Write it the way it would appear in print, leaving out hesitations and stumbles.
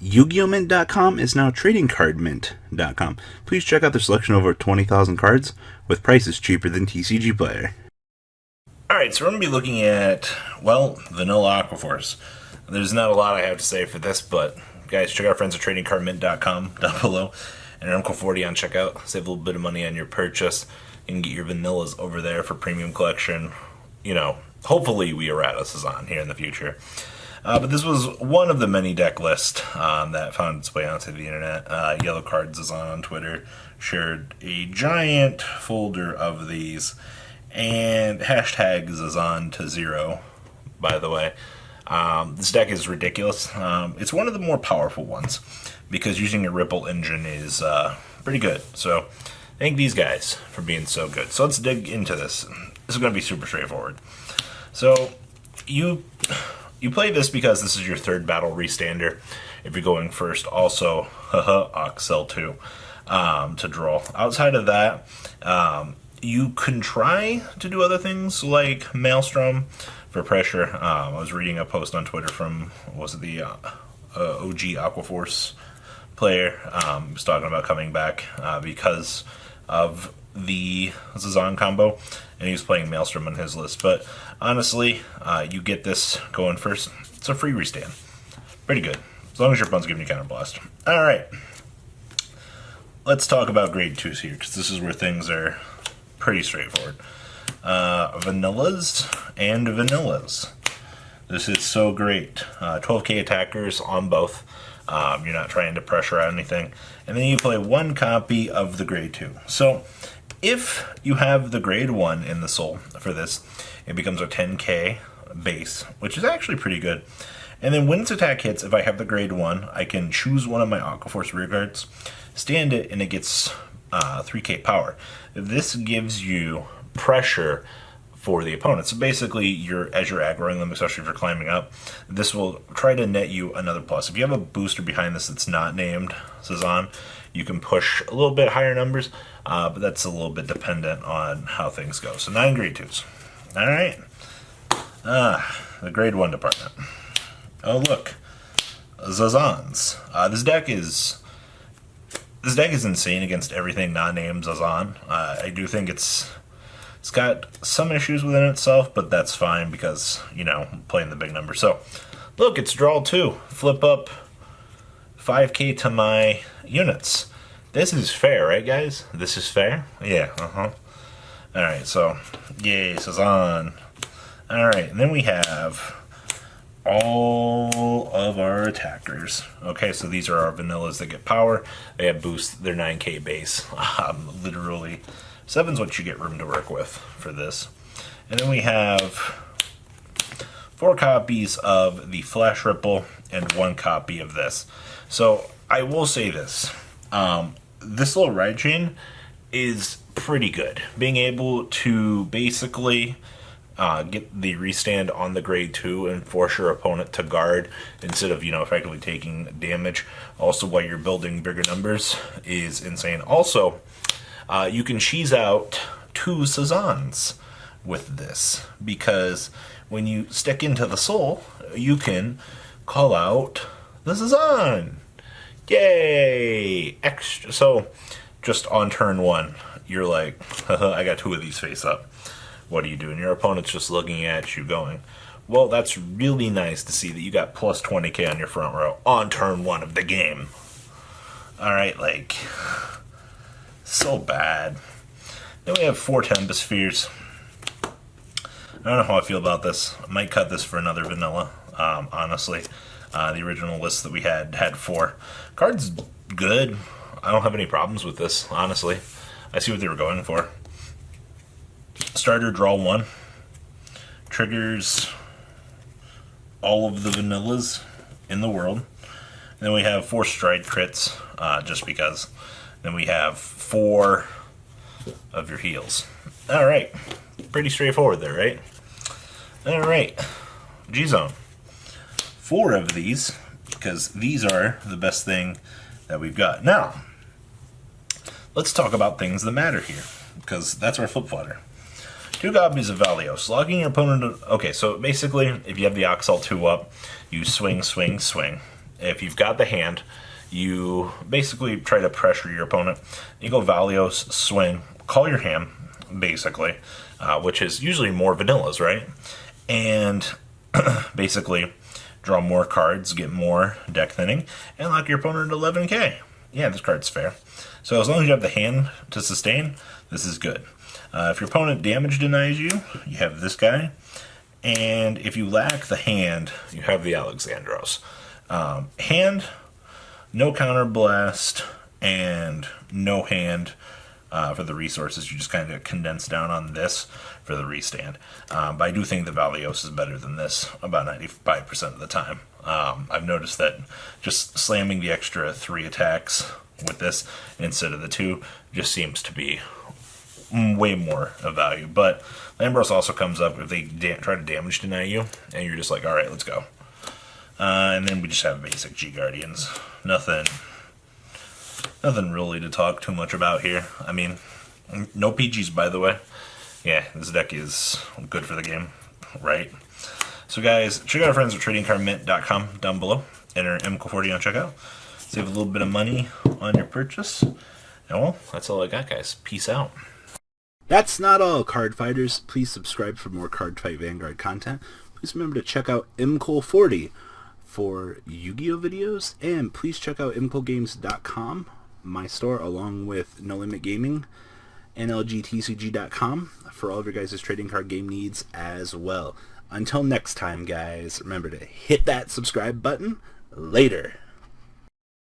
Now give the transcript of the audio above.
Yu-Gi-Oh! Mint.com is now TradingCardMint.com. Please check out their selection of over 20,000 cards with prices cheaper than TCG Player. Alright, so we're going to be looking at, well, Vanilla Aqua Force. There's not a lot I have to say for this, but guys, check out our friends at TradingCardMint.com down below. And Uncle 40 on checkout. Save a little bit of money on your purchase. You can get your vanillas over there for premium collection. You know, hopefully we errata Zazan here in the future. But this was one of the many deck lists that found its way onto the internet. Yellow Card Zazan on Twitter shared a giant folder of these. And hashtag Zazan to 0, by the way. This deck is ridiculous. It's one of the more powerful ones because using a Ripple engine is pretty good. So thank these guys for being so good. So let's dig into this. This is going to be super straightforward. So you play this because this is your third battle restander. If you're going first, also, Oxel 2 to draw. Outside of that, you can try to do other things like Maelstrom for pressure. I was reading a post on Twitter from, was it the OG Aquaforce player? He was talking about coming back because of the Zazan combo, and he was playing Maelstrom on his list. But honestly, you get this going first. It's a free restand. Pretty good, as long as your opponent's giving you counterblast. Alright, let's talk about grade 2s here, because this is where things are pretty straightforward. Vanillas and vanillas. This is so great. 12k attackers on both. You're not trying to pressure out anything. And then you play one copy of the grade 2. So if you have the grade 1 in the soul for this, it becomes a 10k base, which is actually pretty good. And then when its attack hits, if I have the grade 1, I can choose one of my Aquaforce rear guards, stand it, and it gets 3k power. This gives you pressure for the opponent. So basically, as you're aggroing them, especially if you're climbing up, this will try to net you another plus. If you have a booster behind this that's not named Zazan, you can push a little bit higher numbers, but that's a little bit dependent on how things go. So 9 grade 2s. Alright. The grade 1 department. Oh look. Zazans. This deck is insane against everything non-named Zazan. I do think it's got some issues within itself, but that's fine because, you know, playing the big number. So, look, it's draw 2. Flip up 5k to my units. This is fair, right, guys? This is fair? Yeah, Alright, so, yay, Zazan. Alright, and then we have all of our attackers. Okay, so these are our vanillas that get power. They have boost. They're 9k base. Literally, 7's what you get room to work with for this. And then we have 4 copies of the Flash Ripple and 1 copy of this. So I will say this. This little ride chain is pretty good. Being able to basically get the restand on the grade 2 and force your opponent to guard instead of, you know, effectively taking damage. Also, while you're building bigger numbers is insane. Also, you can cheese out 2 Zazans with this because when you stick into the soul, you can call out the Zazan. Yay! Extra. So, just on turn 1, you're like, I got 2 of these face up. What do you do? And your opponent's just looking at you going, well, that's really nice to see that you got plus 20k on your front row on turn 1 of the game. Alright, like, so bad. Then we have 4 Tempeспheres. I don't know how I feel about this. I might cut this for another vanilla, honestly. The original list that we had 4. Card's good. I don't have any problems with this, honestly. I see what they were going for. Starter, draw 1. Triggers all of the vanillas in the world. And then we have 4 stride crits, just because. Then we have 4 of your heals. Alright. Pretty straightforward there, right? Alright. G-Zone. 4 of these, because these are the best thing that we've got. Now, let's talk about things that matter here, because that's our flip flutter. 2 copies of Valios. Logging your opponent... Okay, so basically, if you have the Oxel 2 up, you swing, swing, swing. If you've got the hand, you basically try to pressure your opponent. You go Valios, swing, call your hand, basically, which is usually more vanillas, right? And basically draw more cards, get more deck thinning, and lock your opponent at 11k. Yeah, this card's fair. So as long as you have the hand to sustain, this is good. If your opponent damage denies you, you have this guy. And if you lack the hand, you have the Alexandros. Hand, no counterblast, and no hand for the resources. You just kind of condense down on this for the restand. But I do think the Valios is better than this about 95% of the time. I've noticed that just slamming the extra 3 attacks with this instead of the 2 just seems to be way more of value. But Lambros also comes up if they try to damage deny you, and you're just like, alright, let's go. And then we just have basic G-Guardians. Nothing really to talk too much about here. I mean, no PGs, by the way. Yeah, this deck is good for the game, right? So guys, check out our friends at TradingCardMint.com down below. Enter MCO40 on checkout. Save a little bit of money on your purchase. And well, that's all I got, guys. Peace out. That's not all, card fighters. Please subscribe for more Cardfight Vanguard content. Please remember to check out MCO40 for Yu-Gi-Oh videos, and please check out MCOGames.com, my store, along with No Limit Gaming and LGTCG.com for all of your guys' trading card game needs as well. Until next time, guys, remember to hit that subscribe button. Later.